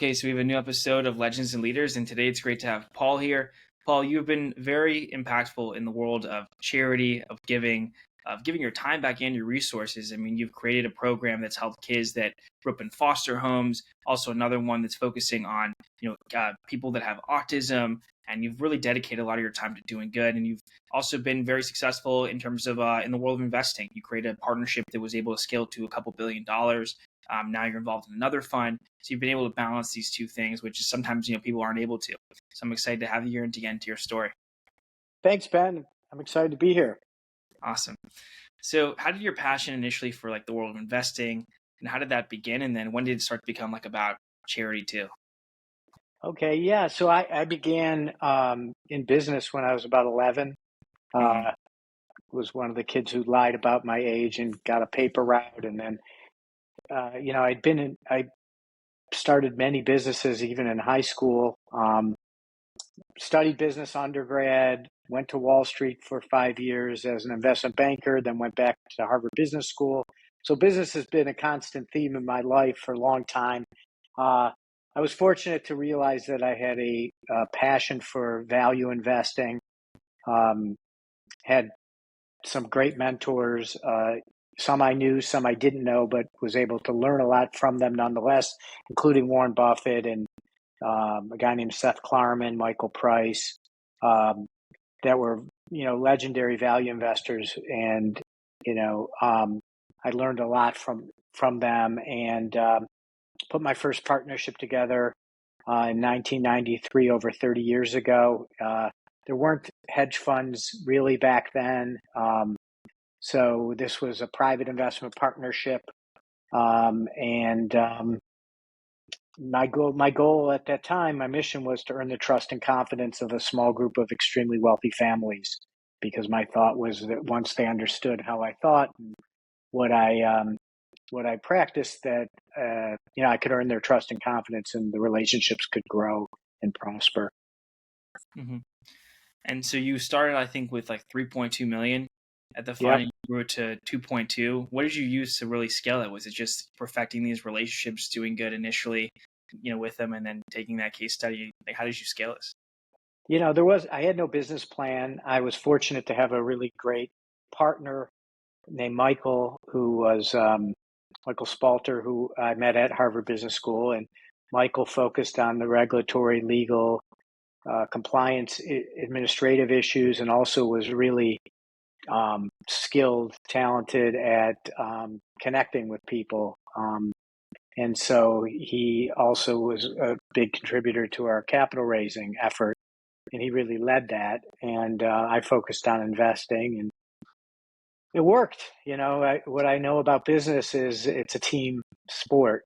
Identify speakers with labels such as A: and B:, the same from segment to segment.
A: Okay, so we have a new episode of Legends and Leaders, and today it's great to have Paul here. Paul, you've been very impactful in the world of charity, of giving your time back and your resources. I mean, you've created a program that's helped kids that grew up in foster homes. Also, another one that's focusing on people that have autism, and you've really dedicated a lot of your time to doing good. And you've also been very successful in terms of in the world of investing. You created a partnership that was able to scale to a couple $1 billion. Now you're involved in another fund. So you've been able to balance these two things, which is sometimes, people aren't able to. So I'm excited to have you here and to get into your story.
B: Thanks, Ben. I'm excited to be here.
A: Awesome. So how did your passion initially for the world of investing, and how did that begin? And then when did it start to become about charity too?
B: Okay, yeah. So I began in business when I was about 11. Was one of the kids who lied about my age and got a paper route. And then, I started many businesses even in high school. Studied business undergrad, went to Wall Street for 5 years as an investment banker, then went back to Harvard Business School. So business has been a constant theme in my life for a long time. I was fortunate to realize that I had a passion for value investing. Had some great mentors. Some I knew, some I didn't know, but was able to learn a lot from them nonetheless, including Warren Buffett and a guy named Seth Klarman, Michael Price, that were, legendary value investors. And, I learned a lot from them, and put my first partnership together in 1993, over 30 years ago. There weren't hedge funds really back then. So this was a private investment partnership. My goal at that time, my mission was to earn the trust and confidence of a small group of extremely wealthy families, because my thought was that once they understood how I thought and what I practiced, that I could earn their trust and confidence, and the relationships could grow and prosper.
A: Mm-hmm. And so you started, I think, with 3.2 million at the fund. Yep. And you grew to 2.2. What did you use to really scale it? Was it just perfecting these relationships, doing good initially, with them, and then taking that case study? How did you scale this?
B: I had no business plan. I was fortunate to have a really great partner named Michael, who was Michael Spalter, who I met at Harvard Business School. And Michael focused on the regulatory, legal, compliance, administrative issues, and also was really skilled, talented at connecting with people. And so he also was a big contributor to our capital raising effort, and he really led that. And I focused on investing, and it worked. What I know about business is it's a team sport.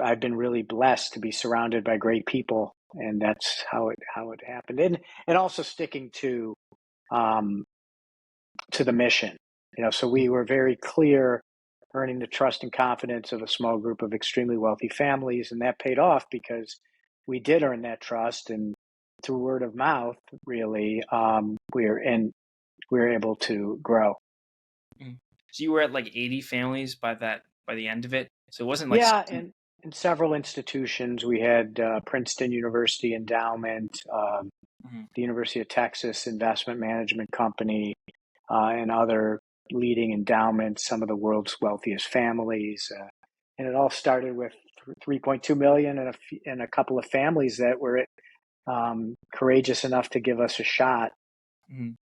B: I've been really blessed to be surrounded by great people, and that's how it happened. And also sticking to the mission. So we were very clear, earning the trust and confidence of a small group of extremely wealthy families, and that paid off because we did earn that trust, and through word of mouth, really, we were able to grow.
A: So you were at 80 families by the end of it. So it wasn't
B: and in several institutions. We had Princeton University Endowment, the University of Texas Investment Management Company, and other leading endowments, some of the world's wealthiest families. And it all started with 3.2 million and a couple of families that were courageous enough to give us a shot.
A: Mm-hmm.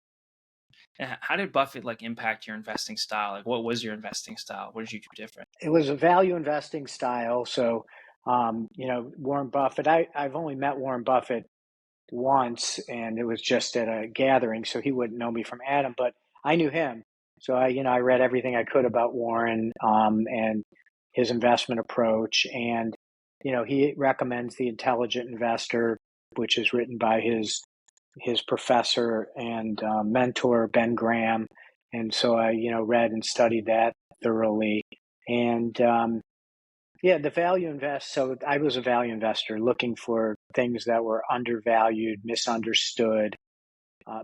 A: How did Buffett impact your investing style? What was your investing style? What did you do different?
B: It was a value investing style. So, Warren Buffett, I've only met Warren Buffett once, and it was just at a gathering, so he wouldn't know me from Adam, but I knew him. So I read everything I could about Warren and his investment approach. And, he recommends The Intelligent Investor, which is written by his professor and mentor, Ben Graham. And so I, read and studied that thoroughly. And the value invest. So I was a value investor looking for things that were undervalued, misunderstood,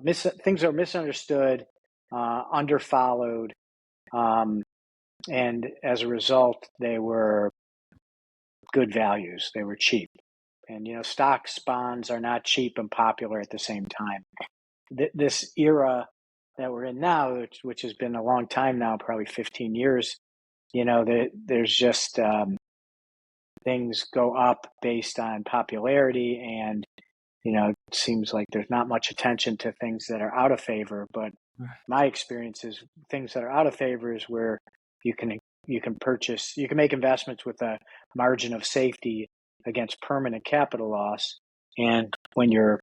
B: things that are misunderstood, underfollowed, And as a result, they were good values. They were cheap. And, stocks, bonds are not cheap and popular at the same time. This era that we're in now, which has been a long time now, probably 15 years, there's just things go up based on popularity, and it seems like there's not much attention to things that are out of favor. But my experience is things that are out of favor is where you can make investments with a margin of safety against permanent capital loss. And when you're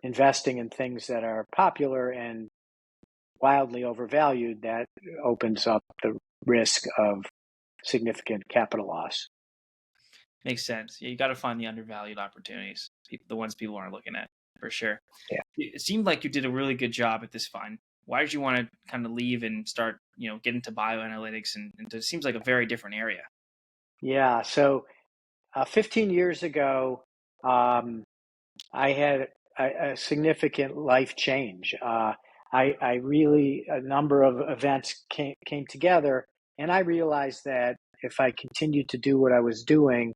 B: investing in things that are popular and wildly overvalued, that opens up the risk of significant capital loss.
A: Makes sense. Yeah, you got to find the undervalued opportunities, the ones people aren't looking at, for sure.
B: Yeah.
A: It seemed like you did a really good job at this fund. Why did you want to kind of leave and start, get into bioanalytics? And it seems like a very different area.
B: Yeah. So 15 years ago, I had a significant life change. I really, a number of events came together, and I realized that if I continued to do what I was doing,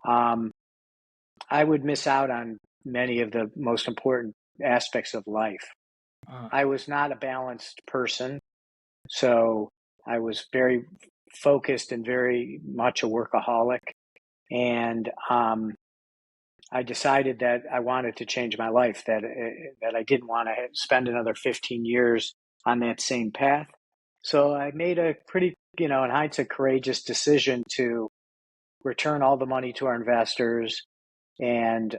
B: I would miss out on many of the most important aspects of life. I was not a balanced person, so I was very focused and very much a workaholic. And I decided that I wanted to change my life, that I didn't want to spend another 15 years on that same path. So I made a pretty, in hindsight, courageous decision to return all the money to our investors and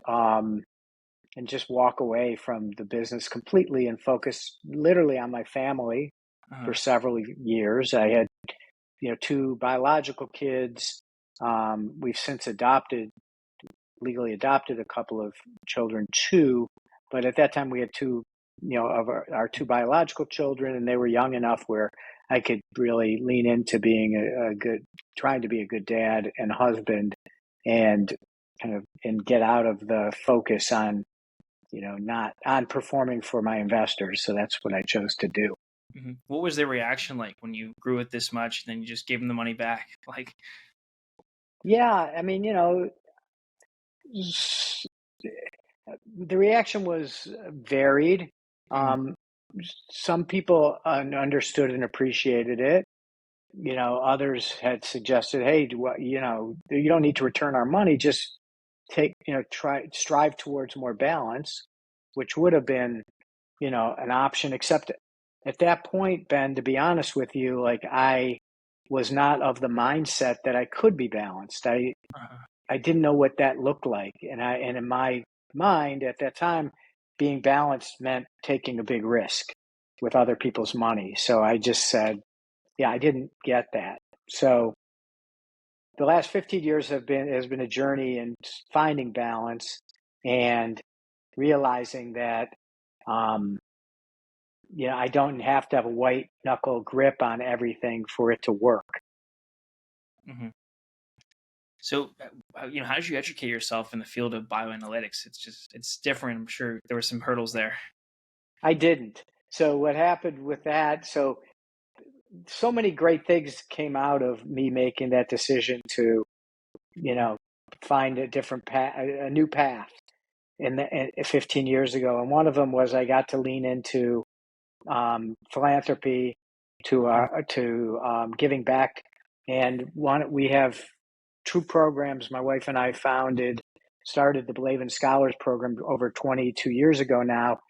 B: just walk away from the business completely and focus literally on my family for several years. I had, 2 biological kids. We've since legally adopted a couple of children too, but at that time we had 2, of our 2 biological children, and they were young enough where I could really lean into being trying to be a good dad and husband, and get out of the focus on, not on performing for my investors. So that's what I chose to do.
A: Mm-hmm. What was their reaction like when you grew it this much, and then you just gave them the money back? Like,
B: yeah, I mean, the reaction was varied. Some people understood and appreciated it. Others had suggested, hey, you don't need to return our money. Just strive towards more balance, which would have been, an option. Except at that point, Ben, to be honest with you, like I was not of the mindset that I could be balanced. I didn't know what that looked like. And in my mind at that time, being balanced meant taking a big risk with other people's money. So I just said, yeah, I didn't get that. So the last 15 years has been a journey in finding balance and realizing that, I don't have to have a white knuckle grip on everything for it to work.
A: Mm-hmm. So, how did you educate yourself in the field of bioanalytics? It's different. I'm sure there were some hurdles there.
B: I didn't. So what happened with that? So many great things came out of me making that decision to, find a different path, a new path 15 years ago. And one of them was I got to lean into philanthropy, to giving back. And we have 2 programs my wife and I started the Blavin Scholars Program over 22 years ago now.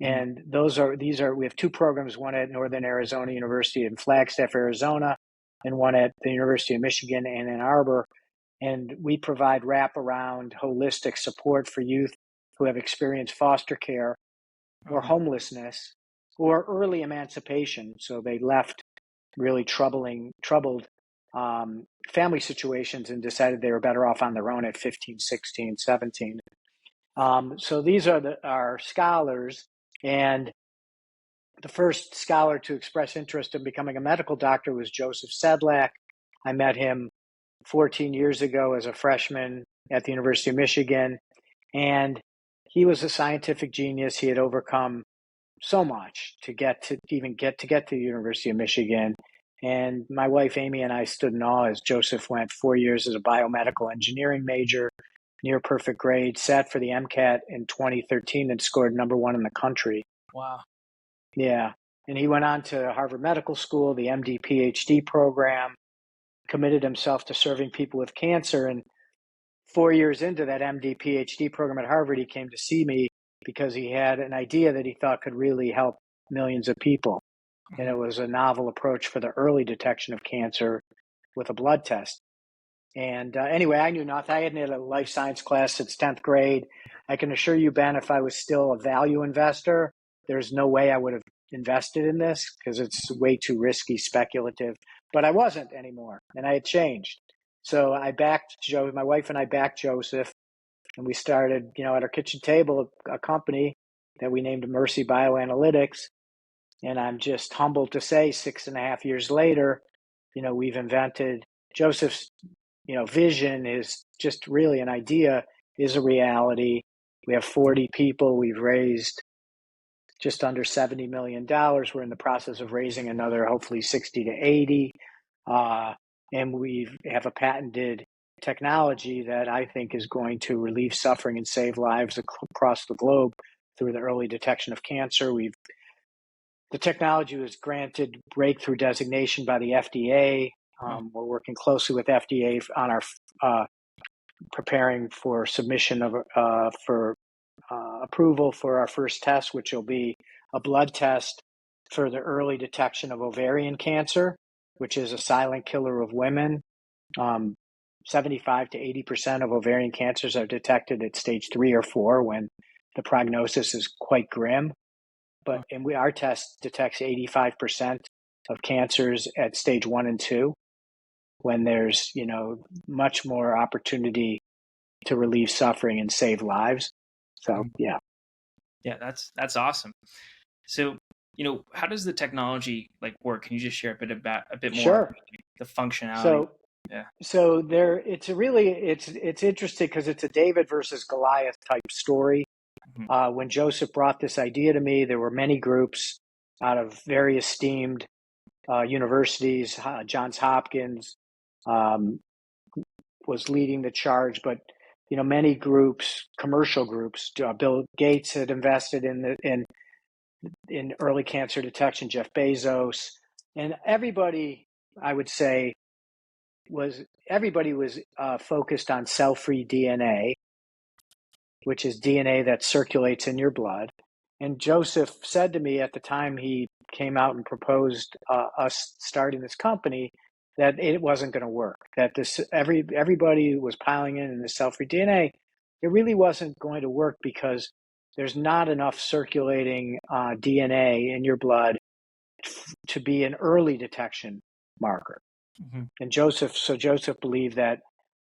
B: And we have 2 programs, one at Northern Arizona University in Flagstaff, Arizona, and one at the University of Michigan in Ann Arbor. And we provide wraparound holistic support for youth who have experienced foster care or homelessness or early emancipation. So they left really troubled family situations and decided they were better off on their own at 15, 16, 17. So these are our scholars. And the first scholar to express interest in becoming a medical doctor was Joseph Sedlak. I met him 14 years ago as a freshman at the University of Michigan. And he was a scientific genius. He had overcome so much to get to the University of Michigan. And my wife, Amy, and I stood in awe as Joseph went 4 years as a biomedical engineering major, near perfect grade, sat for the MCAT in 2013 and scored #1 in the country.
A: Wow.
B: Yeah. And he went on to Harvard Medical School, the MD PhD program, committed himself to serving people with cancer. And 4 years into that MD PhD program at Harvard, he came to see me because he had an idea that he thought could really help millions of people. And it was a novel approach for the early detection of cancer with a blood test. And anyway, I knew nothing. I hadn't had a life science class since 10th grade. I can assure you, Ben, if I was still a value investor, there's no way I would have invested in this because it's way too risky, speculative. But I wasn't anymore, and I had changed. So I backed Joe. My wife and I backed Joseph, and we started, at our kitchen table, a company that we named Mercy BioAnalytics. And I'm just humbled to say 6.5 years later, we've invented Joseph's, vision is just really an idea, is a reality. We have 40 people. We've raised just under $70 million. We're in the process of raising another, hopefully 60 to 80. And we have a patented technology that I think is going to relieve suffering and save lives across the globe through the early detection of cancer. The technology was granted breakthrough designation by the FDA. We're working closely with FDA on our preparing for submission for approval for our first test, which will be a blood test for the early detection of ovarian cancer, which is a silent killer of women. 75 to 80% of ovarian cancers are detected at stage 3 or 4 when the prognosis is quite grim. Our test detects 85% of cancers at stage 1 and 2 when there's, much more opportunity to relieve suffering and save lives. So, yeah.
A: Yeah, that's awesome. So, how does the technology work? Can you just share a bit more
B: Sure.
A: about the functionality?
B: So it's interesting because it's a David versus Goliath type story. When Joseph brought this idea to me, there were many groups out of very esteemed universities. Johns Hopkins was leading the charge, but many groups, commercial groups. Bill Gates had invested in early cancer detection. Jeff Bezos, and everybody, I would say, was focused on cell-free DNA, which is DNA that circulates in your blood. And Joseph said to me at the time he came out and proposed us starting this company that it wasn't going to work, that everybody was piling in the cell-free DNA. It really wasn't going to work because there's not enough circulating DNA in your blood to be an early detection marker. And Joseph believed that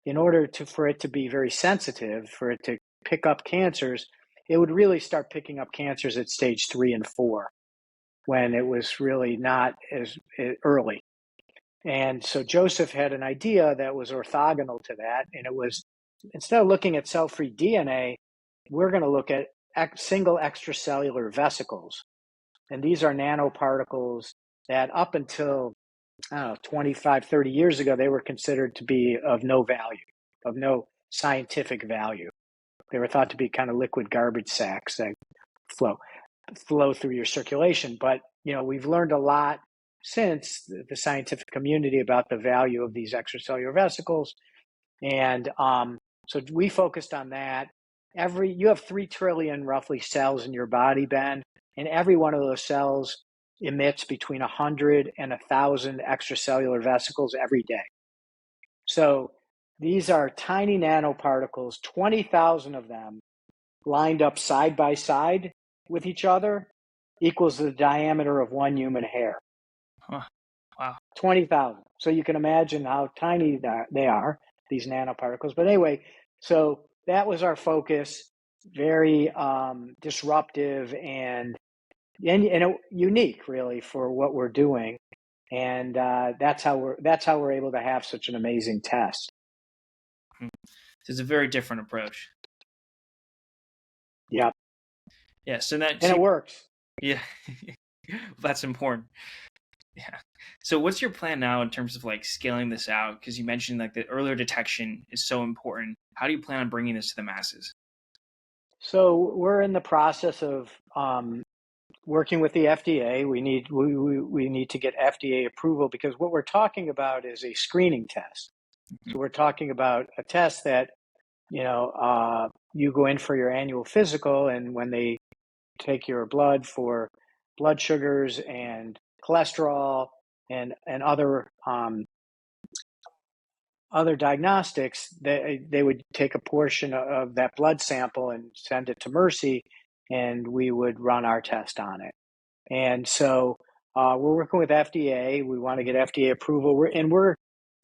B: in order for it to be very sensitive, for it to pick up cancers, it would really start picking up cancers at stage 3 and 4 when it was really not as early. And so Joseph had an idea that was orthogonal to that. And it was, instead of looking at cell-free DNA, we're going to look at single extracellular vesicles. And these are nanoparticles that up until 25, 30 years ago, they were considered to be of no value, of no scientific value. They were thought to be kind of liquid garbage sacks that flow through your circulation. But, we've learned a lot since the scientific community about the value of these extracellular vesicles. And so we focused on that. You have 3 trillion roughly cells in your body, Ben, and every one of those cells emits between 100 and 1,000 extracellular vesicles every day. So these are tiny nanoparticles, 20,000 of them lined up side by side with each other equals the diameter of one human hair.
A: Wow.
B: 20,000. So you can imagine how tiny they are, these nanoparticles. But anyway, so that was our focus, very disruptive and unique, really, for what we're doing. And that's how we're able to have such an amazing test.
A: It's a very different approach.
B: Yeah.
A: Yeah. So
B: it works.
A: Yeah. That's important. Yeah. So what's your plan now in terms of like scaling this out? Because you mentioned like the earlier detection is so important. How do you plan on bringing this to the masses?
B: So we're in the process of working with the FDA. We need to get FDA approval because what we're talking about is a screening test.
A: Mhm.
B: So we're talking about a test that you go in for your annual physical, and when they take your blood for blood sugars and cholesterol and other diagnostics, they would take a portion of that blood sample and send it to Mercy, and we would run our test on it. And so we're working with FDA. We want to get FDA approval. We're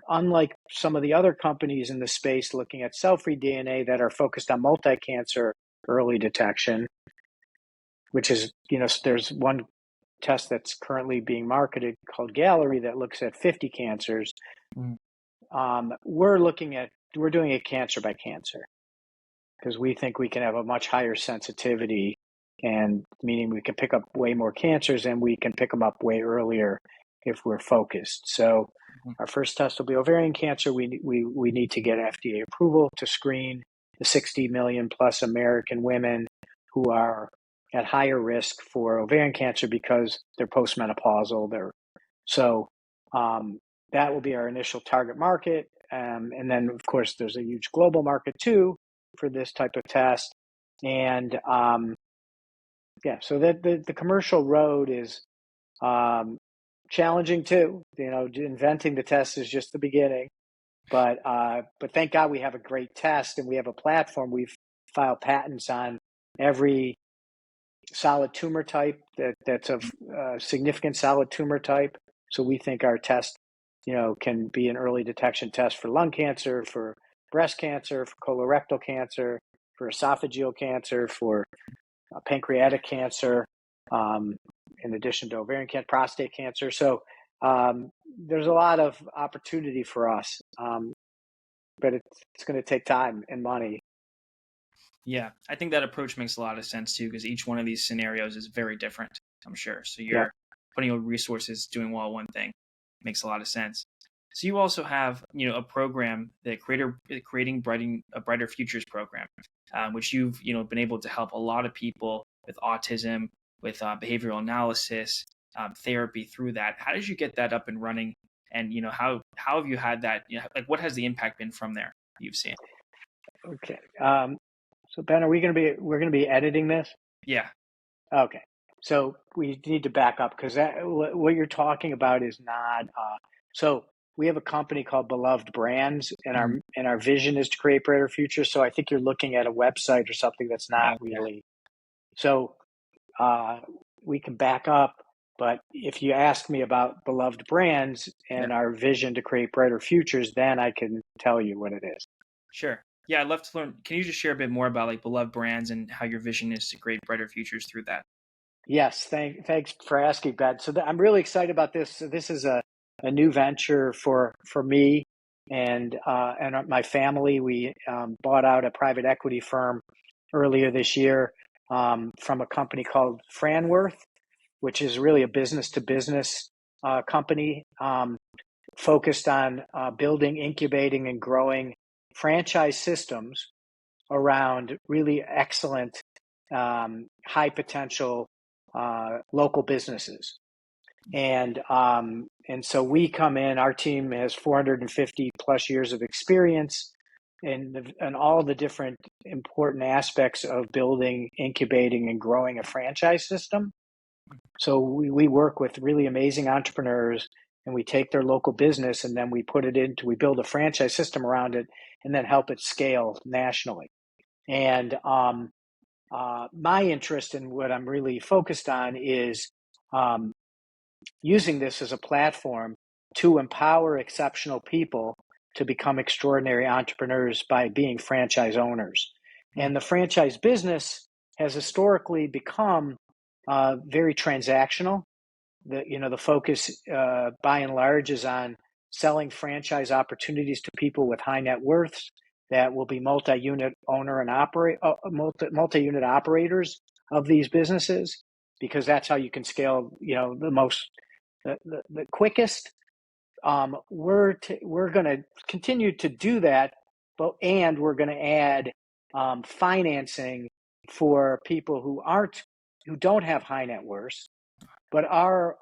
B: unlike some of the other companies in the space looking at cell-free DNA that are focused on multi-cancer early detection, which is, there's one test that's currently being marketed called Gallery that looks at 50 cancers.
A: Mhm.
B: We're doing it cancer by cancer because we think we can have a much higher sensitivity, and meaning we can pick up way more cancers and we can pick them up way earlier if we're focused. So
A: Mhm.
B: our first test will be ovarian cancer. We need to get FDA approval to screen the 60 million plus American women who are at higher risk for ovarian cancer because they're postmenopausal. So that will be our initial target market. And then, of course, there's a huge global market too for this type of test. And so that the commercial road is challenging too. Inventing the test is just the beginning. But thank God we have a great test and we have a platform. We've filed patents on every solid tumor type that's a significant solid tumor type. So we think our test, can be an early detection test for lung cancer, for breast cancer, for colorectal cancer, for esophageal cancer, for pancreatic cancer, in addition to ovarian cancer, prostate cancer. So there's a lot of opportunity for us, but it's going to take time and money.
A: Yeah, I think that approach makes a lot of sense too, because each one of these scenarios is very different, I'm sure. So
B: Yep.
A: you're putting your resources doing well one thing makes a lot of sense. So you also have, a program, the creating a brighter futures program, which you've, been able to help a lot of people with autism, with behavioral analysis, therapy through that. How did you get that up and running? And how have you had that? Like what has the impact been from there you've seen?
B: Okay. So Ben, we're going to be editing this?
A: Yeah.
B: Okay. So we need to back up because what you're talking about is not. So we have a company called Beloved Brands, and
A: Mhm.
B: our vision is to create brighter futures. So I think you're looking at a website or something that's not
A: Okay.
B: really. So uh, we can back up, but if you ask me about Beloved Brands
A: Yeah.
B: and our vision to create brighter futures, then I can tell you what it is.
A: Sure. Yeah, I'd love to learn. Can you just share a bit more about like beloved brands and how your vision is to create brighter futures through that?
B: Yes, thanks for asking, Ben. So I'm really excited about this. So this is a new venture for me and my family. We bought out a private equity firm earlier this year from a company called Franworth, which is really a business to business company focused on building, incubating, and growing franchise systems around really excellent, high potential local businesses. And so we come in. Our team has 450 plus years of experience in all the different important aspects of building, incubating, and growing a franchise system. So we work with really amazing entrepreneurs, and we take their local business and then we build a franchise system around it, and then help it scale nationally. And my interest in what I'm really focused on is um, using this as a platform to empower exceptional people to become extraordinary entrepreneurs by being franchise owners.
A: Mm.
B: And the franchise business has historically become very transactional. The focus by and large is on selling franchise opportunities to people with high net worths that will be multi-unit multi-unit operators of these businesses, because that's how you can scale, the most the quickest. We're going to continue to do that, and we're going to add financing for people who don't have high net worths, but are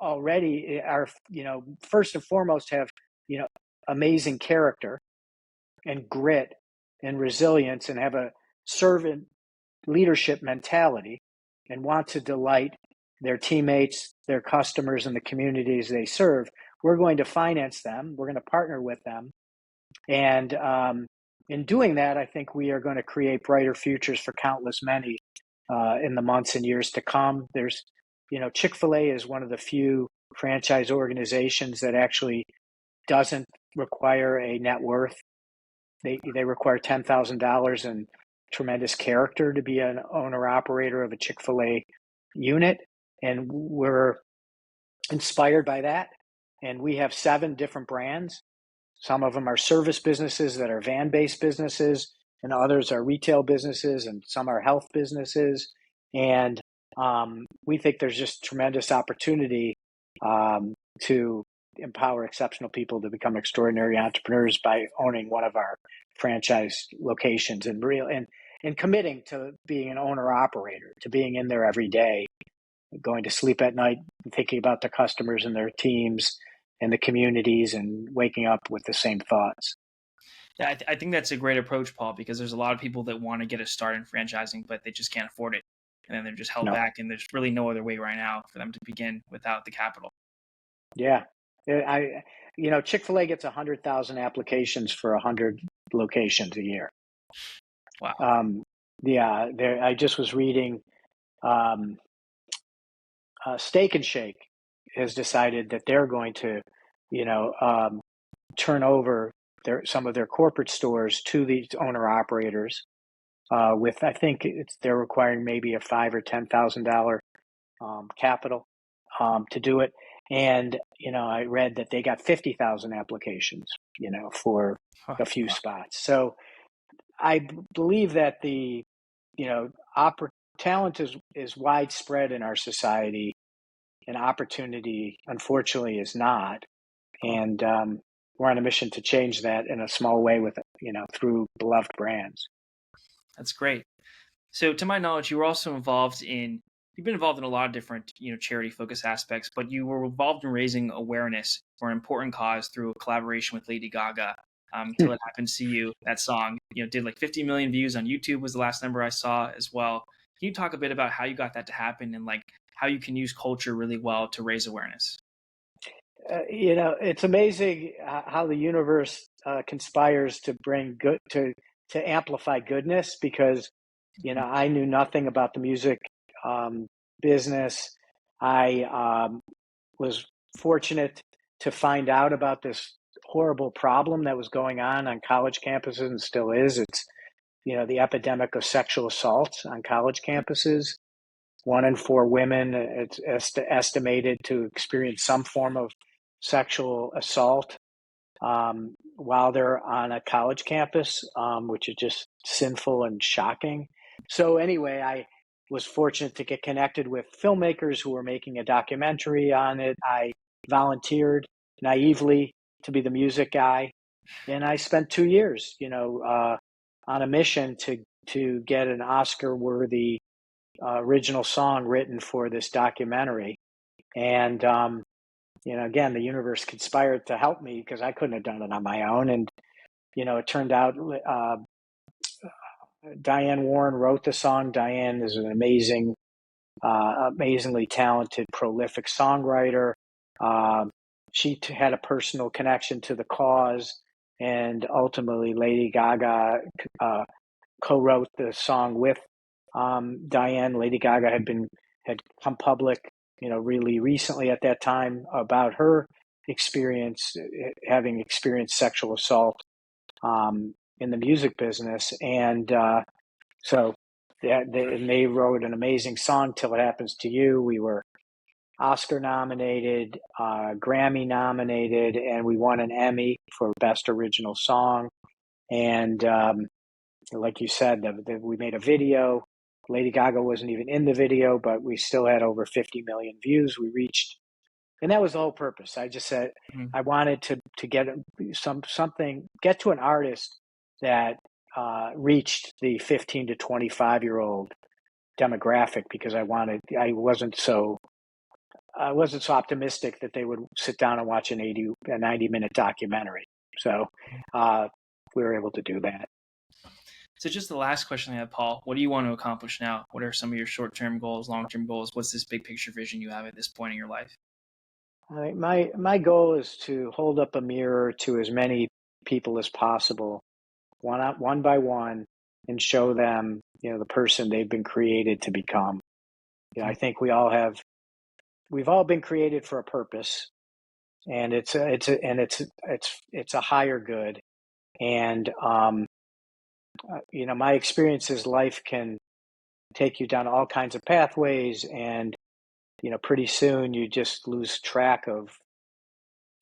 B: first and foremost have amazing character and grit and resilience, and have a servant leadership mentality, and want to delight their teammates, their customers, and the communities they serve. We're going to finance them. We're going to partner with them. And in doing that, I think we are going to create brighter futures for countless many in the months and years to come. There's, Chick-fil-A is one of the few franchise organizations that actually doesn't require a net worth. They require $10,000 and tremendous character to be an owner operator of a Chick-fil-A unit, and we're inspired by that. And we have 7 different brands. Some of them are service businesses that are van-based businesses, and others are retail businesses, and some are health businesses. And we think there's just tremendous opportunity to empower exceptional people to become extraordinary entrepreneurs by owning one of our franchise locations, and committing to being an owner operator, to being in there every day, going to sleep at night thinking about the customers and their teams and the communities, and waking up with the same thoughts.
A: Yeah, I think that's a great approach, Paul, because there's a lot of people that want to get a start in franchising, but they just can't afford it. And then they're just held
B: No.
A: back, and there's really no other way right now for them to begin without the capital.
B: Yeah. Chick-fil-A gets 100,000 applications for 100 locations a year.
A: Wow.
B: I just was reading Steak and Shake has decided that they're going to, turn over some of their corporate stores to these owner operators. With, I think they're requiring maybe a $5,000 or $10,000 capital to do it. And I read that they got 50,000 applications, for a few spots. So I believe that the talent is widespread in our society, and opportunity, unfortunately, is not. And we're on a mission to change that in a small way through beloved brands.
A: That's great. So, to my knowledge, you've been involved in a lot of different, charity focused aspects, but you were involved in raising awareness for an important cause through a collaboration with Lady Gaga. Till It Happens to You, that song, did like 50 million views on YouTube was the last number I saw as well. Can you talk a bit about how you got that to happen, and like how you can use culture really well to raise awareness?
B: It's amazing how the universe conspires to bring good to amplify goodness, because I knew nothing about the music business. I was fortunate to find out about this horrible problem that was going on college campuses, and still is. It's the epidemic of sexual assault on college campuses. 1 in 4 women, it's estimated to experience some form of sexual assault while they're on a college campus, which is just sinful and shocking. So anyway, I was fortunate to get connected with filmmakers who were making a documentary on it. I volunteered naively to be the music guy, and I spent 2 years, on a mission to get an Oscar-worthy original song written for this documentary. And again, the universe conspired to help me, because I couldn't have done it on my own. And it turned out Diane Warren wrote the song. Diane is an amazingly talented, prolific songwriter. She had a personal connection to the cause, and ultimately Lady Gaga co-wrote the song with Diane. Lady Gaga had come public, really recently at that time, about her experience, having experienced sexual assault in the music business. And so they wrote an amazing song, Till It Happens to You. We were Oscar nominated, Grammy nominated, and we won an Emmy for Best Original Song. And like you said, we made a video. Lady Gaga wasn't even in the video, but we still had over 50 million views. We reached And that was the whole purpose. I just said
A: Mhm.
B: I wanted to get get to an artist that reached the 15 to 25-year-old demographic, because I wasn't so optimistic that they would sit down and watch a 90-minute documentary. So we were able to do that.
A: So just the last question I have, Paul, what do you want to accomplish now? What are some of your short-term goals, long-term goals? What's this big picture vision you have at this point in your life?
B: My goal is to hold up a mirror to as many people as possible, one by one, and show them, the person they've been created to become. I think we've all been created for a purpose, and it's a higher good. And my experience is life can take you down all kinds of pathways, and pretty soon you just lose track of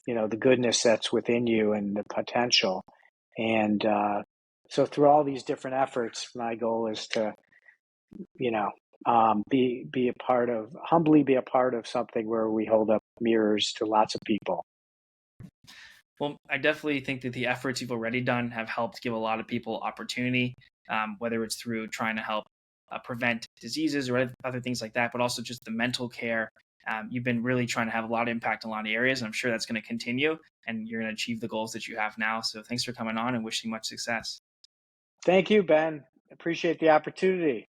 B: the goodness that's within you and the potential. And so through all these different efforts, my goal is to be a part of, humbly be a part of something where we hold up mirrors to lots of people.
A: Well, I definitely think that the efforts you've already done have helped give a lot of people opportunity, whether it's through trying to help prevent diseases or other things like that, but also just the mental care. You've been really trying to have a lot of impact in a lot of areas, and I'm sure that's going to continue, and you're going to achieve the goals that you have now. So thanks for coming on, and wishing much success.
B: Thank you, Ben. Appreciate the opportunity.